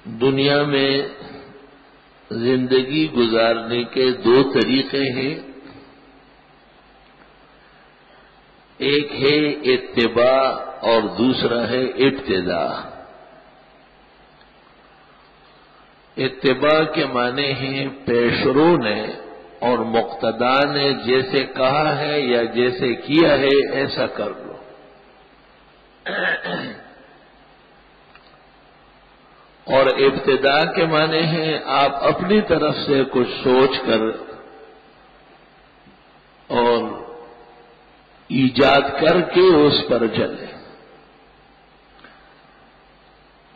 دنیا میں زندگی گزارنے کے دو طریقے ہیں. ایک ہے اتباع اور دوسرا ہے ابتداء. اتباع کے معنی ہیں پیشرو نے اور مقتدا نے جیسے کہا ہے یا جیسے کیا ہے ایسا کر لو. اور ابتداء کے معنی ہیں آپ اپنی طرف سے کچھ سوچ کر اور ایجاد کر کے اس پر چلیں.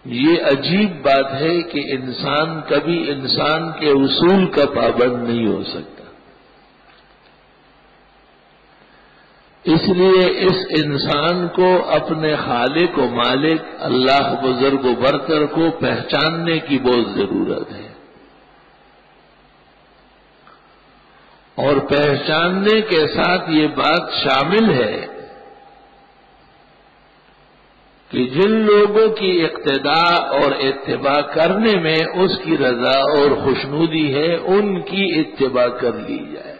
یہ عجیب بات ہے کہ انسان کبھی انسان کے اصول کا پابند نہیں ہو سکتا. اس لیے اس انسان کو اپنے خالق و مالک اللہ بزرگ و برتر کو پہچاننے کی بہت ضرورت ہے. اور پہچاننے کے ساتھ یہ بات شامل ہے کہ جن لوگوں کی اقتداء اور اتباع کرنے میں اس کی رضا اور خوشنودی ہے ان کی اتباع کر لی جائے.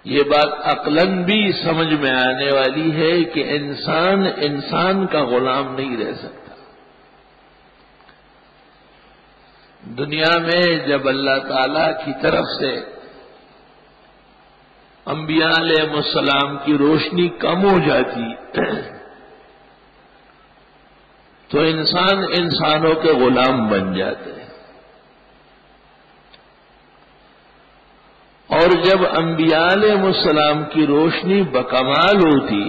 یہ بات عقلاً بھی سمجھ میں آنے والی ہے کہ انسان انسان کا غلام نہیں رہ سکتا. دنیا میں جب اللہ تعالی کی طرف سے انبیاء علیہ السلام کی روشنی کم ہو جاتی تو انسان انسانوں کے غلام بن جاتے ہیں. اور جب انبیاء علیہ السلام کی روشنی بکمال ہوتی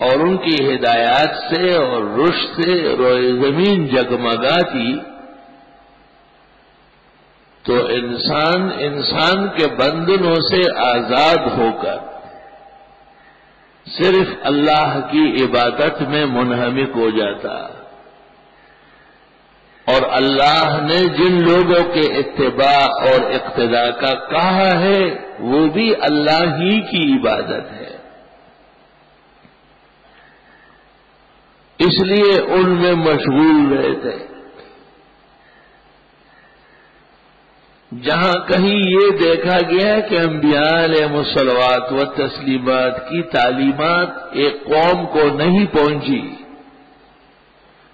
اور ان کی ہدایات سے اور رشد سے روئے زمین جگمگاتی تو انسان انسان کے بندنوں سے آزاد ہو کر صرف اللہ کی عبادت میں منہمک ہو جاتا. اور اللہ نے جن لوگوں کے اتباع اور اقتداء کا کہا ہے وہ بھی اللہ ہی کی عبادت ہے. اس لیے ان میں مشغول رہتے. جہاں کہیں یہ دیکھا گیا کہ انبیاء علیہ الصلوات و تسلیمات کی تعلیمات ایک قوم کو نہیں پہنچی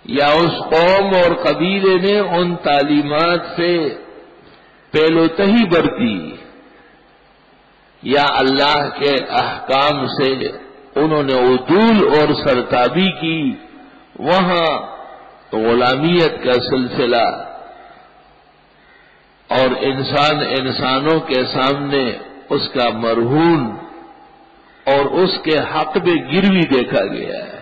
یا اس قوم اور قبیلے نے ان تعلیمات سے پیلوتہی برتی یا اللہ کے احکام سے انہوں نے عدول اور سرتابی کی، وہاں غلامیت کا سلسلہ اور انسان انسانوں کے سامنے اس کا مرہون اور اس کے حق میں گروی دیکھا گیا ہے.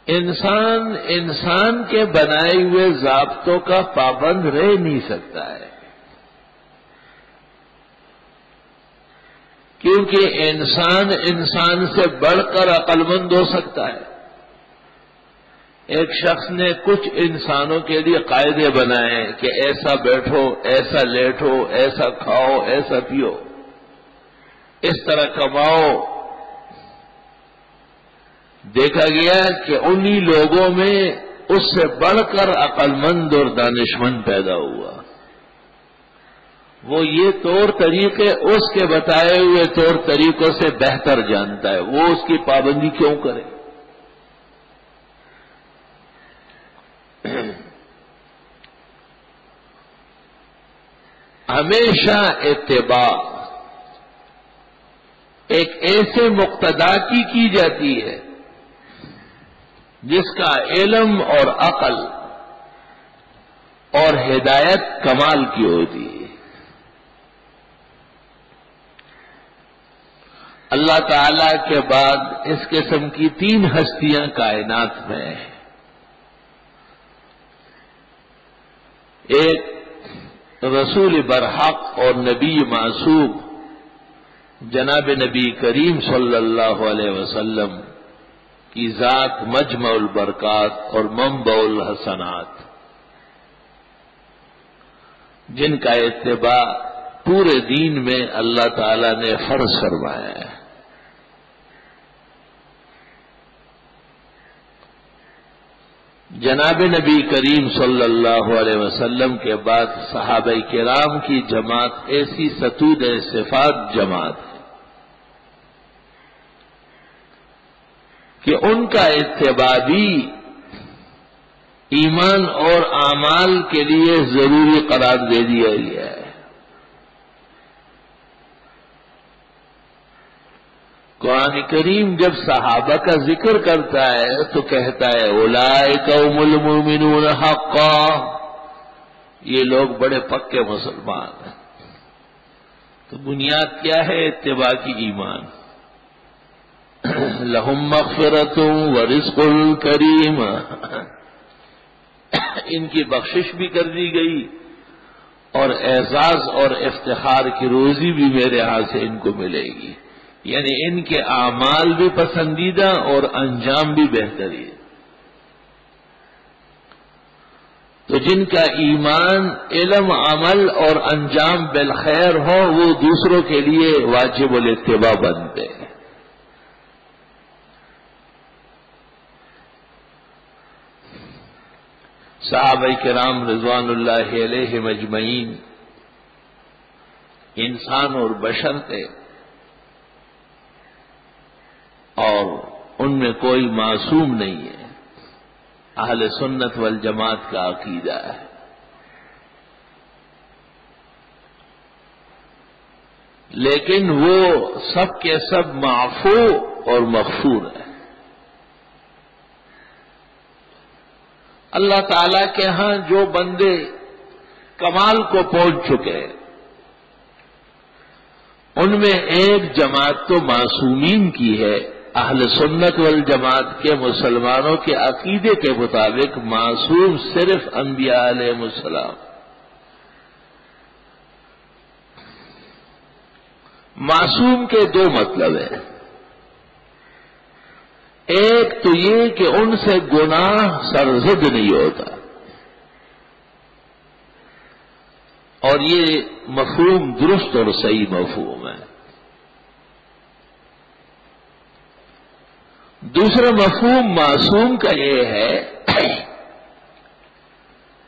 انسان انسان کے بنائے ہوئے ضابطوں کا پابند رہ نہیں سکتا ہے، کیونکہ انسان انسان سے بڑھ کر عقل مند ہو سکتا ہے. ایک شخص نے کچھ انسانوں کے لیے قاعدے بنائے کہ ایسا بیٹھو، ایسا لیٹو، ایسا کھاؤ، ایسا پیو، اس طرح کماؤ. دیکھا گیا کہ انہی لوگوں میں اس سے بڑھ کر عقل مند اور دانشمند پیدا ہوا. وہ یہ طور طریقے اس کے بتائے ہوئے طور طریقوں سے بہتر جانتا ہے، وہ اس کی پابندی کیوں کرے؟ ہمیشہ اتباع ایک ایسے مقتدا کی جاتی ہے جس کا علم اور عقل اور ہدایت کمال کی ہوتی ہے. اللہ تعالی کے بعد اس قسم کی 3 ہستیاں کائنات میں ہیں. ایک رسول برحق اور نبی معصوم جناب نبی کریم صلی اللہ علیہ وسلم کی ذات مجمع البرکات اور منبع الحسنات، جن کا اتباع پورے دین میں اللہ تعالی نے فرض فرمایا ہے۔ جناب نبی کریم صلی اللہ علیہ وسلم کے بعد صحابہ کرام کی جماعت ایسی ستود صفات جماعت ہے کہ ان کا اتباع بھی ایمان اور اعمال کے لیے ضروری قرار دے دیا گیا ہے۔ قرآن کریم جب صحابہ کا ذکر کرتا ہے تو کہتا ہے اولئک هم المؤمنون حقا، یہ لوگ بڑے پکے مسلمان ہیں۔ تو بنیاد کیا ہے اتباع کی؟ ایمان۔ لہم مغفرۃ ورزق کریم، ان کی بخشش بھی کر دی گئی اور اعزاز اور افتخار کی روزی بھی میرے ہاں سے ان کو ملے گی، یعنی ان کے اعمال بھی پسندیدہ اور انجام بھی بہترین۔ تو جن کا ایمان، علم، عمل اور انجام بالخیر ہو وہ دوسروں کے لیے واجب الاتباع بنتے ہیں۔ صحابہ کرام رضوان اللہ علیہم اجمعین انسان اور بشر تھے، اور ان میں کوئی معصوم نہیں ہے، اہل سنت والجماعت کا عقیدہ ہے۔ لیکن وہ سب کے سب معفو اور مغفور ہیں۔ اللہ تعالی کے ہاں جو بندے کمال کو پہنچ چکے ان میں ایک جماعت تو معصومین کی ہے۔ اہل سنت والجماعت کے مسلمانوں کے عقیدے کے مطابق معصوم صرف انبیاء علیہ السلام۔ معصوم کے دو مطلب ہیں، ایک تو یہ کہ ان سے گناہ سرزد نہیں ہوتا، اور یہ مفہوم درست اور صحیح مفہوم ہے۔ دوسرا مفہوم معصوم کا یہ ہے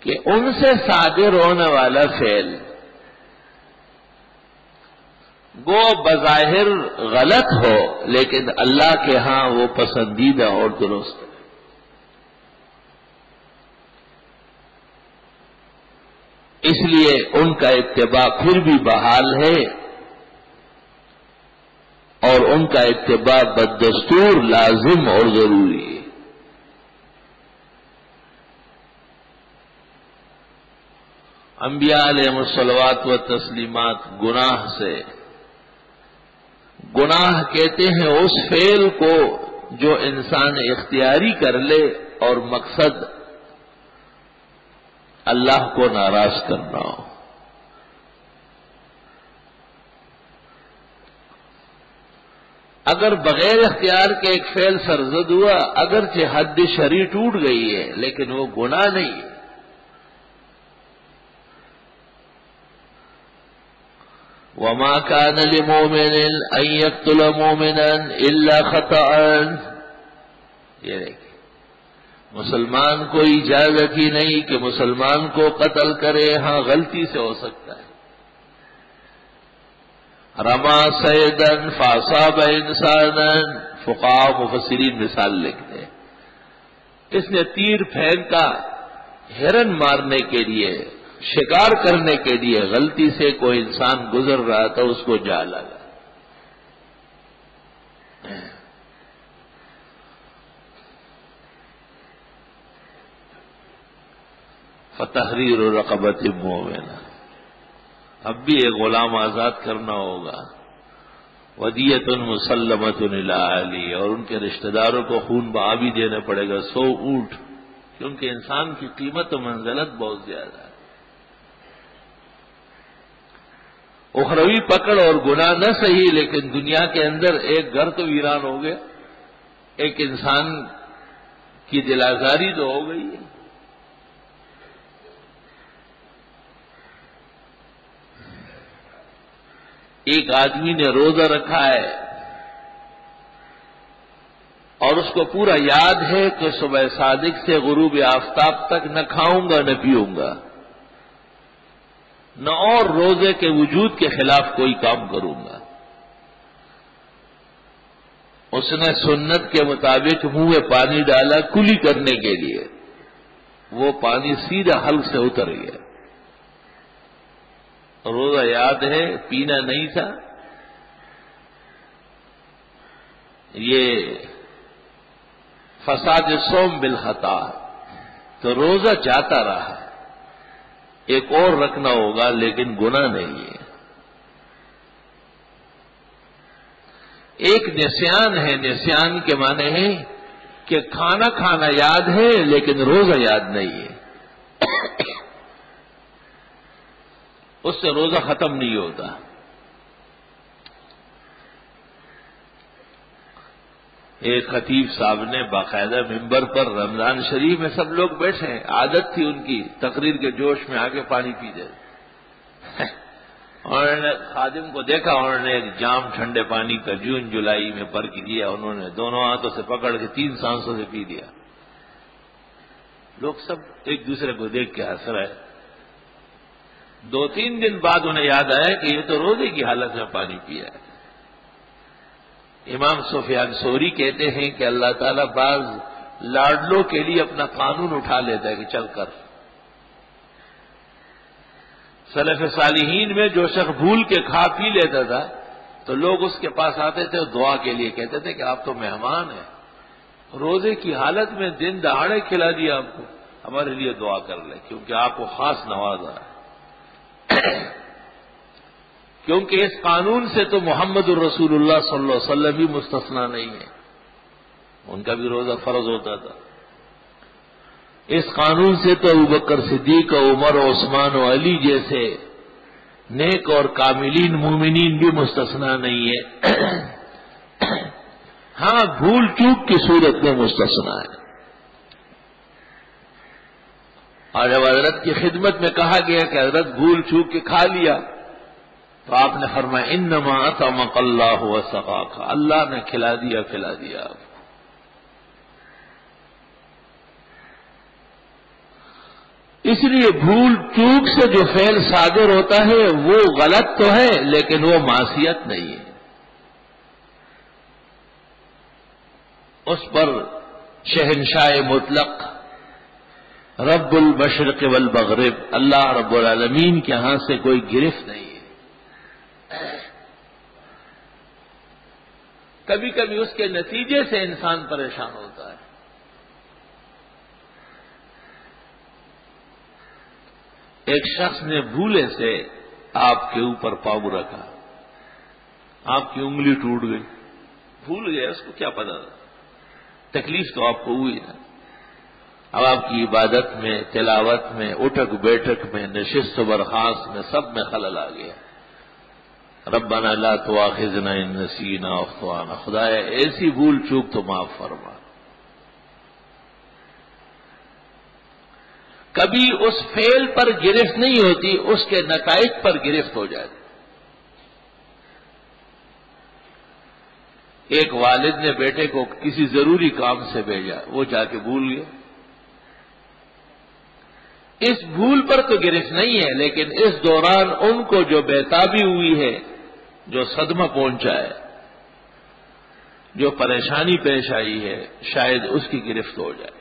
کہ ان سے صادر ہونے والا فعل وہ بظاہر غلط ہو لیکن اللہ کے ہاں وہ پسندیدہ اور درست ہے۔ اس لیے ان کا اتباع پھر بھی بحال ہے، اور ان کا اتباع بدستور لازم اور ضروری ہے۔ انبیاء علیہ الصلوات و تسلیمات گناہ کہتے ہیں اس فعل کو جو انسان اختیاری کر لے اور مقصد اللہ کو ناراض کرنا ہو۔ اگر بغیر اختیار کے ایک فعل سرزد ہوا، اگرچہ حد شرعی ٹوٹ گئی ہے لیکن وہ گناہ نہیں ہے۔ وما كان لمؤمن ان يقتل مؤمنا الا خطأ، یہ دیکھیں مسلمان کو اجازت ہی نہیں کہ مسلمان کو قتل کرے، ہاں غلطی سے ہو سکتا ہے۔ رما سیدن فاصاب انسانا، فقہاء مفسرین مثال لکھتے ہیں، اس نے تیر پھینکا ہرن مارنے کے لیے، شکار کرنے کے لیے، غلطی سے کوئی انسان گزر رہا تھا اس کو جا لگا۔ فتحریر رقبۃ مؤمنہ، اب بھی ایک غلام آزاد کرنا ہوگا۔ ودیۃ مسلمۃ الی اہلہ، اور ان کے رشتہ داروں کو خون بہا بھی دینا پڑے گا 100 اونٹ، کیونکہ انسان کی قیمت و منزلت بہت زیادہ ہے۔ اخروی پکڑ اور گناہ نہ صحیح، لیکن دنیا کے اندر ایک گھر تو ویران ہو گیا، ایک انسان کی دل آزاری تو ہو گئی ہے۔ ایک آدمی نے روزہ رکھا ہے اور اس کو پورا یاد ہے کہ صبح صادق سے غروب آفتاب تک نہ کھاؤں گا نہ پیوں گا، نہ اور روزے کے وجود کے خلاف کوئی کام کروں گا، اس نے سنت کے مطابق منہ میں پانی ڈالا کلی کرنے کے لیے، وہ پانی سیدھا حلق سے اتر گیا، روزہ یاد ہے، پینا نہیں تھا، یہ فساد صوم بالخطا، تو روزہ جاتا رہا، ایک اور رکھنا ہوگا لیکن گناہ نہیں ہے۔ ایک نسیان ہے، نسیان کے معنی ہے کہ کھانا کھانا یاد ہے لیکن روزہ یاد نہیں ہے، اس سے روزہ ختم نہیں ہوتا۔ ایک خطیب صاحب نے باقاعدہ ممبر پر رمضان شریف میں سب لوگ بیٹھے ہیں، عادت تھی ان کی تقریر کے جوش میں آگے پانی پی جائے، اور انہوں نے خادم کو دیکھا، انہوں نے ایک جام ٹھنڈے پانی کا جون جولائی میں بھر کے دیا، انہوں نے دونوں ہاتھوں سے پکڑ کے 3 سانسوں سے پی دیا۔ لوگ سب ایک دوسرے کو دیکھ کے ہنس رہے۔ 2-3 دن بعد انہیں یاد آیا کہ یہ تو روزے کی حالت میں پانی پیا ہے۔ امام سفیان ثوری کہتے ہیں کہ اللہ تعالیٰ بعض لاڈلوں کے لیے اپنا قانون اٹھا لیتا ہے کہ چل کر۔ سلف صالحین میں جو شخص بھول کے کھا پی لیتا تھا تو لوگ اس کے پاس آتے تھے اور دعا کے لیے کہتے تھے کہ آپ تو مہمان ہیں، روزے کی حالت میں دن دہاڑے کھلا دیا آپ کو، ہمارے لیے دعا کر لیں کیونکہ آپ کو خاص نوازا ہے۔ کیونکہ اس قانون سے تو محمد الرسول اللہ صلی اللہ علیہ وسلم بھی مستثنا نہیں ہے، ان کا بھی روزہ فرض ہوتا تھا۔ اس قانون سے تو ابوبکر صدیق و عمر و عثمان و علی جیسے نیک اور کاملین مومنین بھی مستثنا نہیں ہے، ہاں بھول چوک کی صورت میں مستثنا ہے۔ اور جب حضرت کی خدمت میں کہا گیا کہ حضرت بھول چوک کے کھا لیا تو آپ نے فرمایا انما اطعمک اللہ وسقاک، اللہ نے کھلا دیا آپ کو۔ اس لیے بھول چوک سے جو فعل صادر ہوتا ہے وہ غلط تو ہے لیکن وہ معصیت نہیں ہے، اس پر شہنشاہ مطلق رب المشرق والمغرب اللہ رب العالمین کے ہاں سے کوئی گرفت نہیں ہے۔ کبھی کبھی اس کے نتیجے سے انسان پریشان ہوتا ہے۔ ایک شخص نے بھولے سے آپ کے اوپر پاؤں رکھا، آپ کی انگلی ٹوٹ گئی، بھول گیا، اس کو کیا پتا تھا، تکلیف تو آپ کو ہوئی نا۔ اب آپ کی عبادت میں، تلاوت میں، اٹھک بیٹھک میں، نشست و برخاست میں، سب میں خلل آ گیا۔ ربنا لا تؤاخذنا ان نسینا او اخطانا، خدایا ایسی بھول چوک تو معاف فرما۔ کبھی اس فعل پر گرفت نہیں ہوتی، اس کے نتائج پر گرفت ہو جاتی۔ ایک والد نے بیٹے کو کسی ضروری کام سے بھیجا، وہ جا کے بھول گیا، اس بھول پر تو گرفت نہیں ہے لیکن اس دوران ان کو جو بےتابی ہوئی ہے، جو صدمہ پہنچا ہے، جو پریشانی پیش آئی ہے، شاید اس کی گرفت ہو جائے۔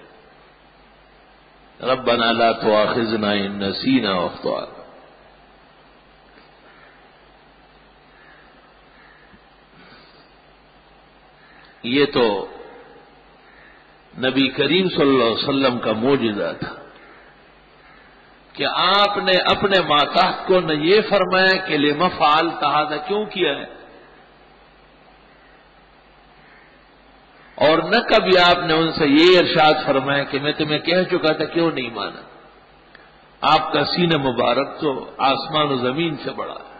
ربنا لا تؤاخذنا ان نسینا او اخطانا۔ یہ تو نبی کریم صلی اللہ علیہ وسلم کا معجزہ تھا کہ آپ نے اپنے ماتحت کو نہ یہ فرمایا کہ لما فعلت ھذا، کیوں کیا ہے، اور نہ کبھی آپ نے ان سے یہ ارشاد فرمایا کہ میں تمہیں کہہ چکا تھا کیوں نہیں مانا۔ آپ کا سینہ مبارک تو آسمان و زمین سے بڑا ہے۔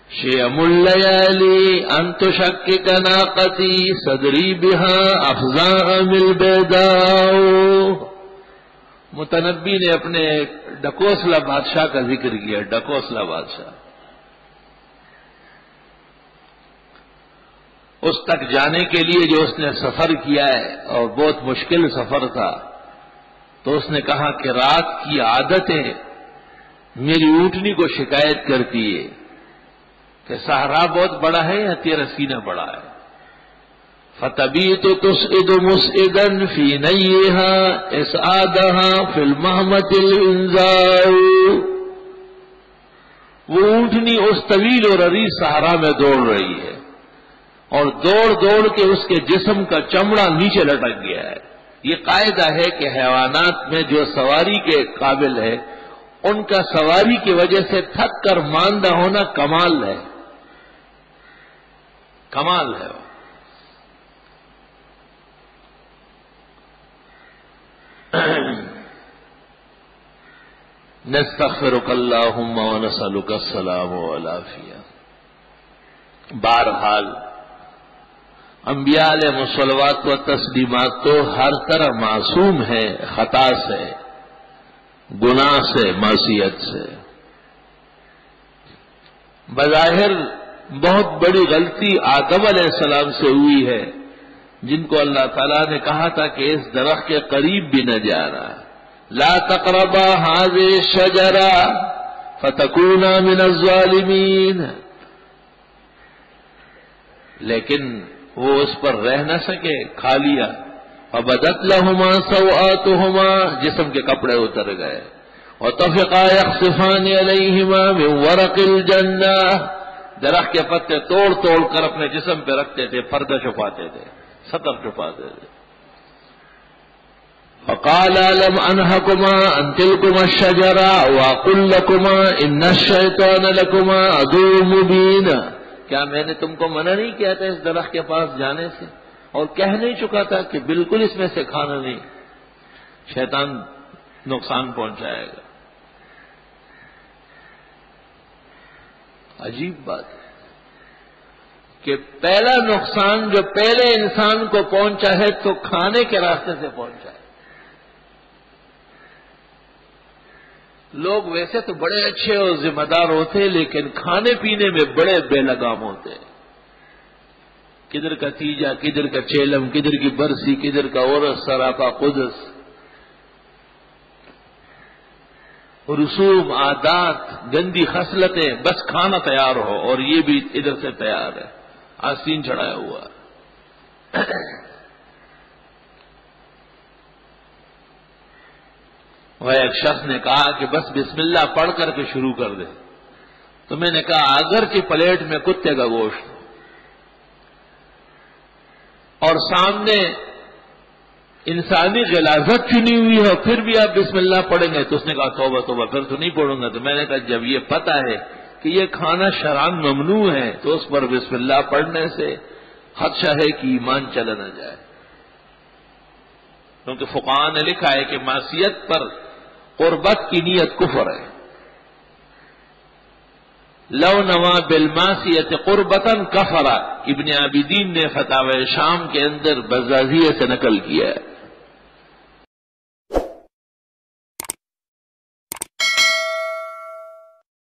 شیئم اللیالی ان تشکک ناقتی صدری بها افزاء البیداء۔ متنبی نے اپنے ڈکوسلا بادشاہ کا ذکر کیا، ڈکوسلا بادشاہ اس تک جانے کے لیے جو اس نے سفر کیا ہے اور بہت مشکل سفر تھا، تو اس نے کہا کہ رات کی عادتیں میری اونٹنی کو شکایت کرتی ہے کہ صحرا بہت بڑا ہے یا تیرا سینہ بڑا ہے. فَتَبِيتُ تُسْعِدُ مُسْعِدًا فِي نَيِّهَا إِسْعَادَهَا فِي الْمَحْمَةِ الْإِنزَاءُ. وہ اونٹنی اس طویل اور عریض صحرا میں دوڑ رہی ہے اور دوڑ دوڑ کے اس کے جسم کا چمڑا نیچے لٹک گیا ہے. یہ قاعدہ ہے کہ حیوانات میں جو سواری کے قابل ہے ان کا سواری کی وجہ سے تھک کر ماندہ ہونا کمال ہے، کمال ہے. نستغفرک اللہم ونسألک السلام والعافیہ. بہرحال انبیاء علیہ الصلوات و تسلیمات تو ہر طرح معصوم ہے، خطا سے، گناہ سے، معصیت سے. بظاہر بہت بڑی غلطی آدم علیہ السلام سے ہوئی ہے، جن کو اللہ تعالیٰ نے کہا تھا کہ اس درخت کے قریب بھی نہ جانا، لا تقربا هذه الشجرة فتكونا من الظالمین. لیکن وہ اس پر رہ نہ سکے، کھا لیا. فبدت لهما سوآتهما، جسم کے کپڑے اتر گئے. وطفقا يخصفان عليهما من ورق الجنة، درخت کے پتے توڑ توڑ کر اپنے جسم پہ رکھتے تھے، پردہ چھپاتے تھے، ستر چھپاتے تھے. فقال لم انهكما عن تلكما الشجرة واقل لكما ان الشيطان لكما عدو مبين. کیا میں نے تم کو منع نہیں کیا تھا اس درخت کے پاس جانے سے، اور کہہ نہیں چکا تھا کہ بالکل اس میں سے کھانا نہیں، شیطان نقصان پہنچائے گا. عجیب بات ہے کہ پہلا نقصان جو پہلے انسان کو پہنچا ہے تو کھانے کے راستے سے پہنچا ہے. لوگ ویسے تو بڑے اچھے اور ذمہ دار ہوتے، لیکن کھانے پینے میں بڑے بے لگام ہوتے. کدھر کا تیجا، کدھر کا چیلم، کدھر کی برسی، کدھر کا عورس، سراپا قدس، رسوم، عادات، گندی خصلتیں، بس کھانا تیار ہو اور یہ بھی ادھر سے تیار ہے، آستین چڑھایا ہوا. وہ ایک شخص نے کہا کہ بس بسم اللہ پڑھ کر کے شروع کر دے. تو میں نے کہا اگر کہ پلیٹ میں کتے کا گوشت اور سامنے انسانی غلاظت چنی ہوئی ہے پھر بھی آپ بسم اللہ پڑھیں گے، تو اس نے کہا توبہ توبہ، پھر تو نہیں پڑھوں گا. تو میں نے کہا جب یہ پتہ ہے کہ یہ کھانا شرعاً ممنوع ہے تو اس پر بسم اللہ پڑھنے سے خدشہ ہے کہ ایمان چلا نہ جائے. کیونکہ فقہاء نے لکھا ہے کہ معصیت پر قربت کی نیت کفر ہے. لو نوا بالمعصیت قربتاً کفر، ابن عابدین نے فتاوی شام کے اندر بزازیہ سے نقل کیا ہے.